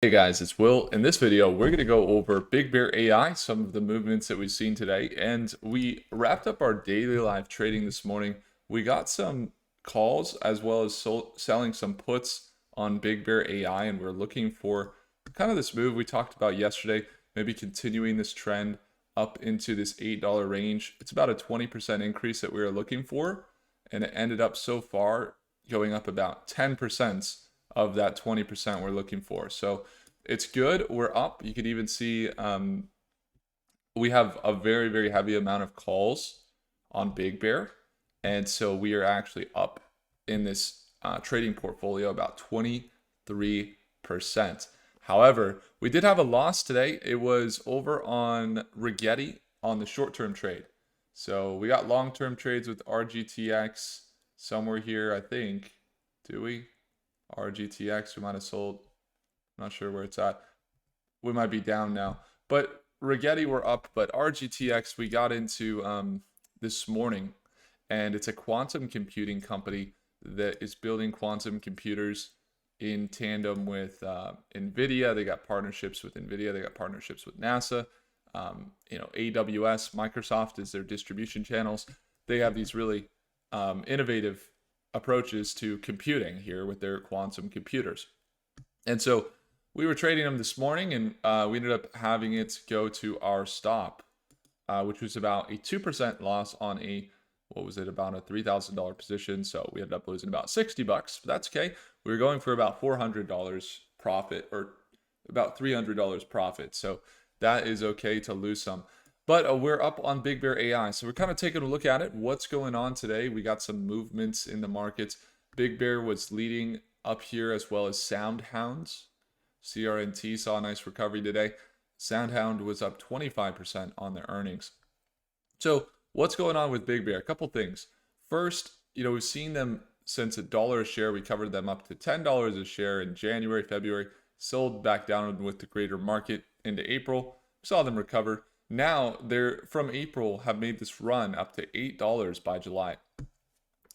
Hey guys, it's Will. In this video, we're going to go over BigBear.AI, some of the movements that we've seen today, and we wrapped up our daily live trading this morning. We got some calls as well as selling some puts on BigBear.AI, and we're looking for kind of this move we talked about yesterday, maybe continuing this trend up into this $8 range. It's about a 20% increase that we were looking for, and it ended up so far going up about 10% of that 20% we're looking for. So it's good. We're up. You could even see we have a very, very heavy amount of calls on Big Bear. And so we are actually up in this trading portfolio about 23%. However, we did have a loss today. It was over on Rigetti on the short-term trade. So we got long-term trades with RGTX somewhere here, I think. Do we? RGTX, we might have sold. Not sure where it's at. We might be down now. But Rigetti, we're up. But RGTX, we got into this morning. And it's a quantum computing company that is building quantum computers in tandem with NVIDIA. They got partnerships with NVIDIA. They got partnerships with NASA. AWS, Microsoft is their distribution channels. They have these really innovative approaches to computing here with their quantum computers. And so we were trading them this morning, and we ended up having it go to our stop, which was about a 2% loss on about a $3,000 position. So we ended up losing about 60 bucks, but that's okay. We were going for about $400 profit, or about $300 profit. So that is okay to lose some. But we're up on BigBear.AI. So we're kind of taking a look at it. What's going on today? We got some movements in the markets. BigBear was leading up here, as well as SoundHounds. CRNT saw a nice recovery today. SoundHound was up 25% on their earnings. So what's going on with BigBear? A couple things. First, we've seen them since $1 a share. We covered them up to $10 a share in January, February, sold back down with the greater market into April. We saw them recover. Now they're from April have made this run up to $8 by July.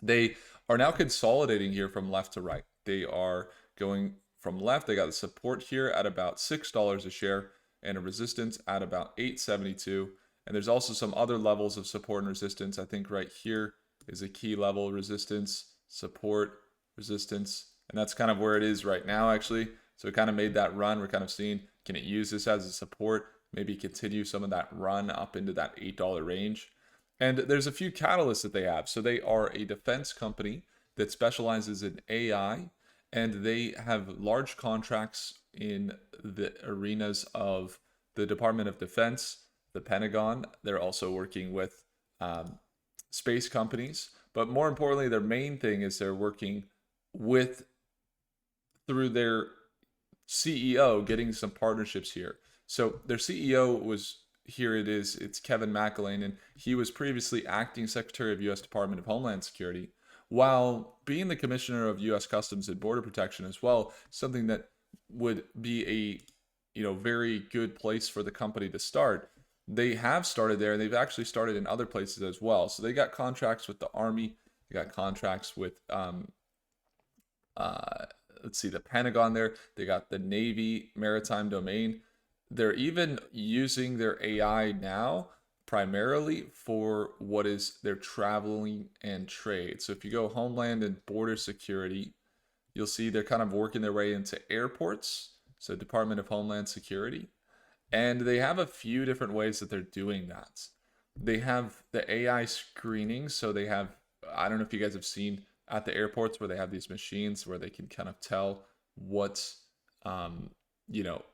They are now consolidating here from left to right. They are going from left. They got the support here at about $6 a share and a resistance at about $8.72. And there's also some other levels of support and resistance. I think right here is a key level: resistance, support, resistance. And that's kind of where it is right now, actually. So it kind of made that run. We're kind of seeing, can it use this as a support? Maybe continue some of that run up into that $8 range. And there's a few catalysts that they have. So they are a defense company that specializes in AI, and they have large contracts in the arenas of the Department of Defense, the Pentagon. They're also working with space companies. But more importantly, their main thing is they're working through their CEO, getting some partnerships here. So their CEO it's Kevin McAleenan, and he was previously acting Secretary of U.S. Department of Homeland Security, while being the Commissioner of U.S. Customs and Border Protection as well, something that would be a very good place for the company to start. They have started there, and they've actually started in other places as well. So they got contracts with the Army, they got contracts with the Pentagon there. They got the Navy maritime domain. They're even using their AI now primarily for what is their traveling and trade. So if you go Homeland and Border Security, you'll see they're kind of working their way into airports. So Department of Homeland Security. And they have a few different ways that they're doing that. They have the AI screening. So they have, I don't know if you guys have seen at the airports where they have these machines where they can kind of tell what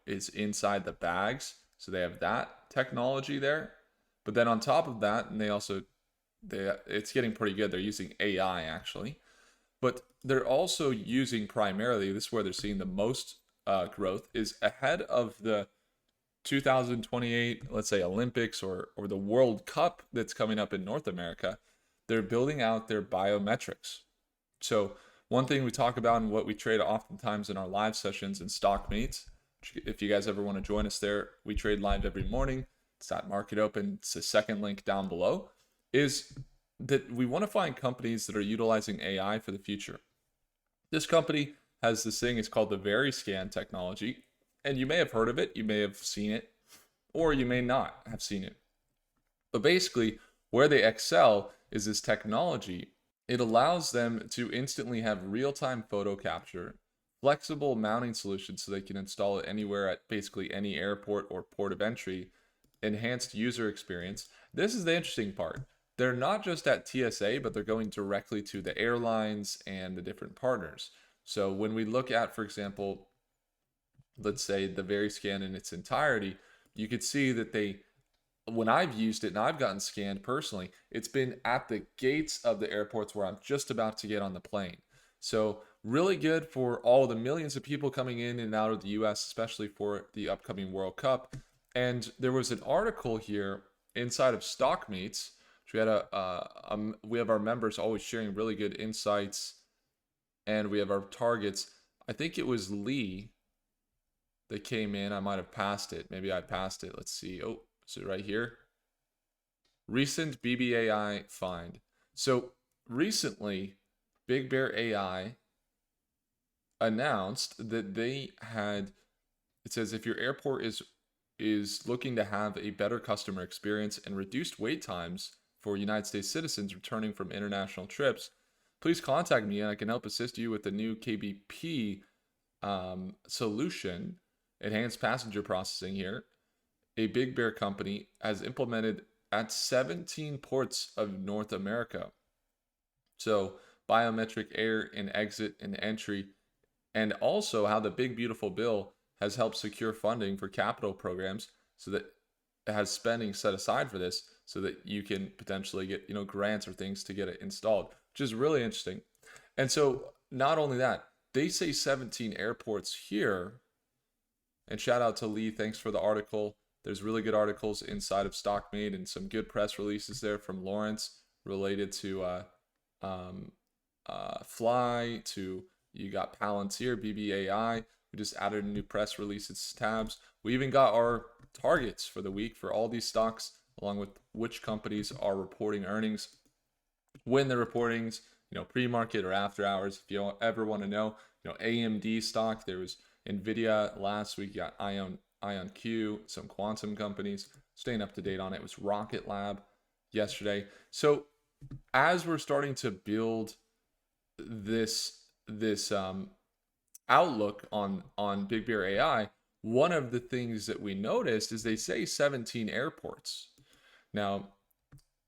is inside the bags. So they have that technology there. But then on top of that, and it's getting pretty good. They're using AI actually, but they're also using primarily, this is where they're seeing the most growth, is ahead of the 2028, let's say, Olympics or the World Cup that's coming up in North America. They're building out their biometrics. So one thing we talk about and what we trade oftentimes in our live sessions and stock mates, if you guys ever want to join us there, we trade live every morning. It's at Market Open. It's the second link down below. Is that we want to find companies that are utilizing AI for the future. This company has this thing, it's called the VeriScan technology. And you may have heard of it, you may have seen it, or you may not have seen it. But basically, where they excel is this technology. It allows them to instantly have real time photo capture, flexible mounting solutions so they can install it anywhere at basically any airport or port of entry, enhanced user experience. This is the interesting part. They're not just at TSA, but they're going directly to the airlines and the different partners. So when we look at, for example, let's say the VeriScan in its entirety, you could see that they, when I've used it and I've gotten scanned personally, it's been at the gates of the airports where I'm just about to get on the plane. So really good for all the millions of people coming in and out of the US, especially for the upcoming World Cup. And there was an article here inside of StockMeets. We had we have our members always sharing really good insights, and we have our targets. I think it was Lee that came in. I might have passed it. Maybe I passed it. Let's see. Oh, is it right here? Recent BBAI find. So recently, BigBear.AI announced that they had, it says if your airport is looking to have a better customer experience and reduced wait times for United States citizens returning from international trips, please contact me and I can help assist you with the new KBP solution, enhanced passenger processing here. A Big Bear company has implemented at 17 ports of North America. So biometric air and exit and entry, and also how the Big Beautiful Bill has helped secure funding for capital programs so that it has spending set aside for this so that you can potentially get, grants or things to get it installed, which is really interesting. And so not only that, they say 17 airports here. And shout out to Lee, thanks for the article. There's really good articles inside of StockMate and some good press releases there from Lawrence related to Fly, to you got Palantir, BBAI. We just added a new press releases tabs. We even got our targets for the week for all these stocks, along with which companies are reporting earnings, when the reportings, pre-market or after hours. If you ever want to know, AMD stock, there was Nvidia last week, you got IonQ, some quantum companies. Staying up to date on it. It was Rocket Lab yesterday. So as we're starting to build this outlook on BigBear.AI, one of the things that we noticed is they say 17 airports. Now,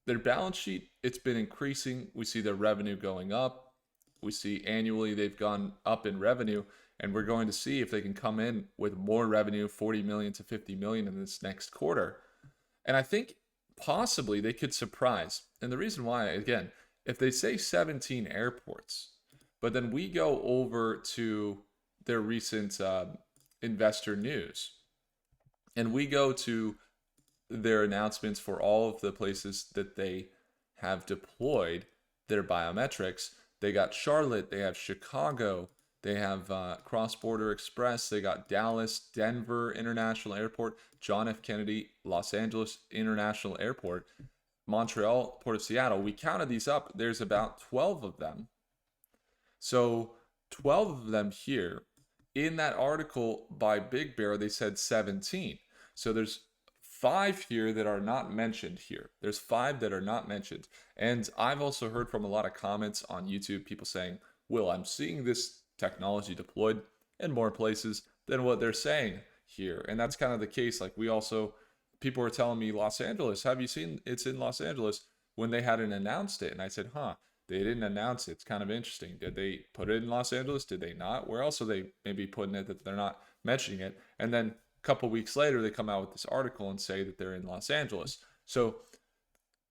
their balance sheet, it's been increasing. We see their revenue going up. We see annually they've gone up in revenue, and we're going to see if they can come in with more revenue, 40 million to 50 million in this next quarter. And I think possibly they could surprise. And the reason why, again, if they say 17 airports, but then we go over to their recent investor news and we go to their announcements for all of the places that they have deployed their biometrics. They got Charlotte, they have Chicago, they have Cross Border Express, they got Dallas, Denver International Airport, John F. Kennedy, Los Angeles International Airport, Montreal, Port of Seattle. We counted these up. There's about 12 of them. So 12 of them here. In that article by Big Bear, they said 17. So there's 5 here that are not mentioned here. There's 5 that are not mentioned. And I've also heard from a lot of comments on YouTube, people saying, Will, I'm seeing this technology deployed in more places than what they're saying here. And that's kind of the case. Like people were telling me, Los Angeles, have you seen it's in Los Angeles, when they hadn't announced it? And I said, they didn't announce it. It's kind of interesting. Did they put it in Los Angeles? Did they not? Where else are they maybe putting it that they're not mentioning it? And then a couple weeks later, they come out with this article and say that they're in Los Angeles. So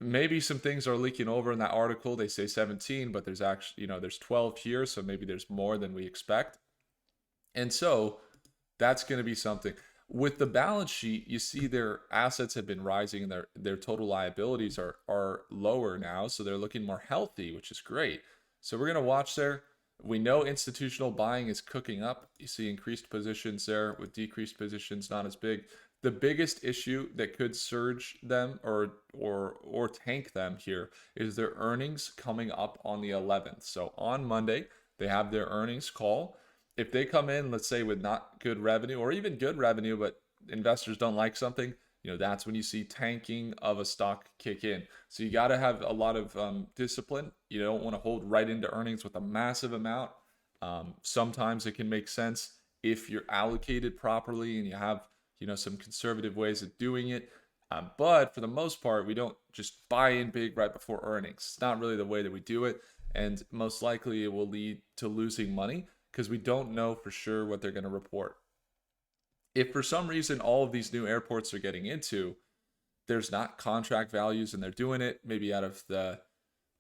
maybe some things are leaking over in that article. They say 17, but there's actually, there's 12 here. So maybe there's more than we expect. And so that's going to be something. With the balance sheet, you see their assets have been rising and their total liabilities are lower now. So they're looking more healthy, which is great. So we're going to watch there. We know institutional buying is cooking up. You see increased positions there with decreased positions, not as big. The biggest issue that could surge them or tank them here is their earnings coming up on the 11th. So on Monday, they have their earnings call. if they come in, let's say with not good revenue or even good revenue, but investors don't like something, that's when you see tanking of a stock kick in. So you got to have a lot of discipline. You don't want to hold right into earnings with a massive amount. Sometimes it can make sense if you're allocated properly and you have some conservative ways of doing it. But for the most part, we don't just buy in big right before earnings. It's not really the way that we do it. And most likely it will lead to losing money because we don't know for sure what they're going to report. If for some reason all of these new airports are getting into, there's not contract values and they're doing it maybe out of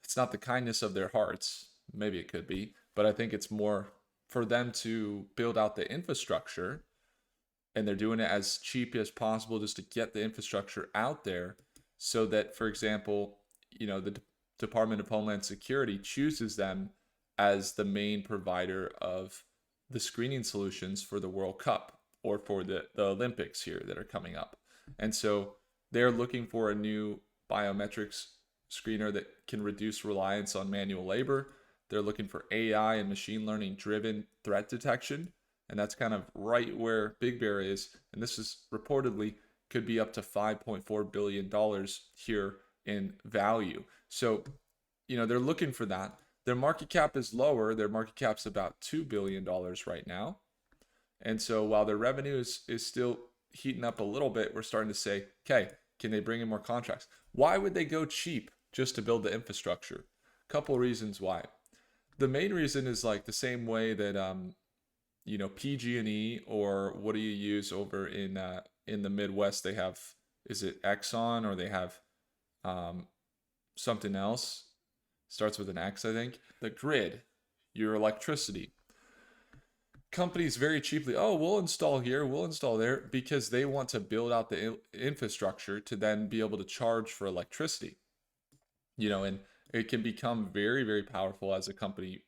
it's not the kindness of their hearts. Maybe it could be, but I think it's more for them to build out the infrastructure, and they're doing it as cheap as possible just to get the infrastructure out there so that, for example, the Department of Homeland Security chooses them as the main provider of the screening solutions for the World Cup or for the Olympics here that are coming up. And so they're looking for a new biometrics screener that can reduce reliance on manual labor. They're looking for AI and machine learning driven threat detection. And that's kind of right where BigBear is. And this is reportedly could be up to $5.4 billion here in value. So, they're looking for that. Their market cap is lower. Their market cap's about $2 billion right now. And so while their revenue is still heating up a little bit, we're starting to say, okay, can they bring in more contracts? Why would they go cheap just to build the infrastructure? A couple of reasons why. The main reason is like the same way that PG&E, or what do you use over in the Midwest? They have, is it Exxon, or they have something else? Starts with an X, I think. The grid, your electricity. Companies very cheaply, we'll install here, we'll install there, because they want to build out the infrastructure to then be able to charge for electricity. And it can become very, very powerful as a company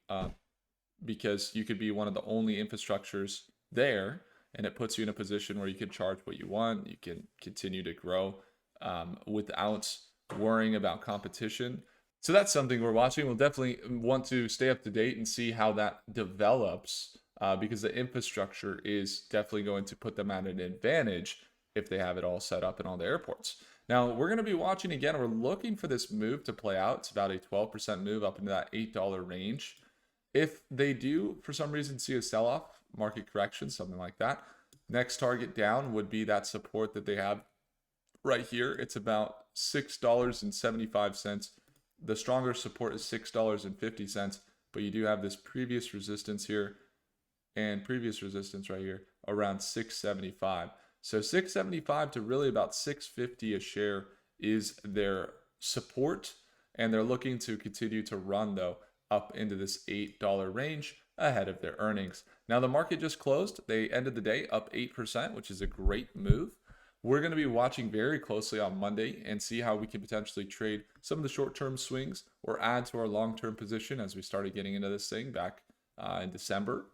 because you could be one of the only infrastructures there, and it puts you in a position where you can charge what you want. You can continue to grow without worrying about competition. So that's something we're watching. We'll definitely want to stay up to date and see how that develops because the infrastructure is definitely going to put them at an advantage if they have it all set up in all the airports. Now, we're going to be watching again. We're looking for this move to play out. It's about a 12% move up into that $8 range. If they do, for some reason, see a sell-off, market correction, something like that, next target down would be that support that they have right here. It's about $6.75. The stronger support is $6.50, but you do have this previous resistance here and previous resistance right here around $6.75. So $6.75 to really about $6.50 a share is their support, and they're looking to continue to run though up into this $8 range ahead of their earnings. Now the market just closed. They ended the day up 8%, which is a great move. We're going to be watching very closely on Monday and see how we can potentially trade some of the short-term swings or add to our long-term position as we started getting into this thing back in December.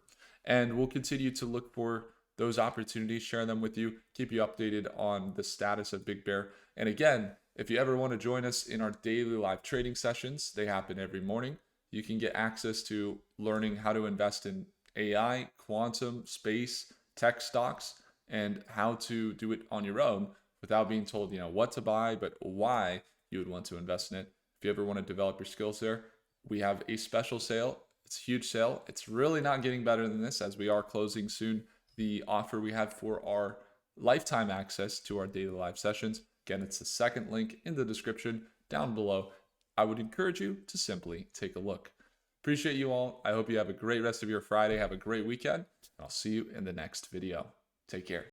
And we'll continue to look for those opportunities, share them with you, keep you updated on the status of Big Bear. And again, if you ever want to join us in our daily live trading sessions, they happen every morning. You can get access to learning how to invest in AI, quantum, space, tech stocks, and how to do it on your own without being told, what to buy, but why you would want to invest in it. If you ever want to develop your skills there, we have a special sale. It's a huge sale. It's really not getting better than this, as we are closing soon the offer we have for our lifetime access to our daily live sessions. Again, it's the second link in the description down below. I would encourage you to simply take a look. Appreciate you all. I hope you have a great rest of your Friday. Have a great weekend. I'll see you in the next video. Take care.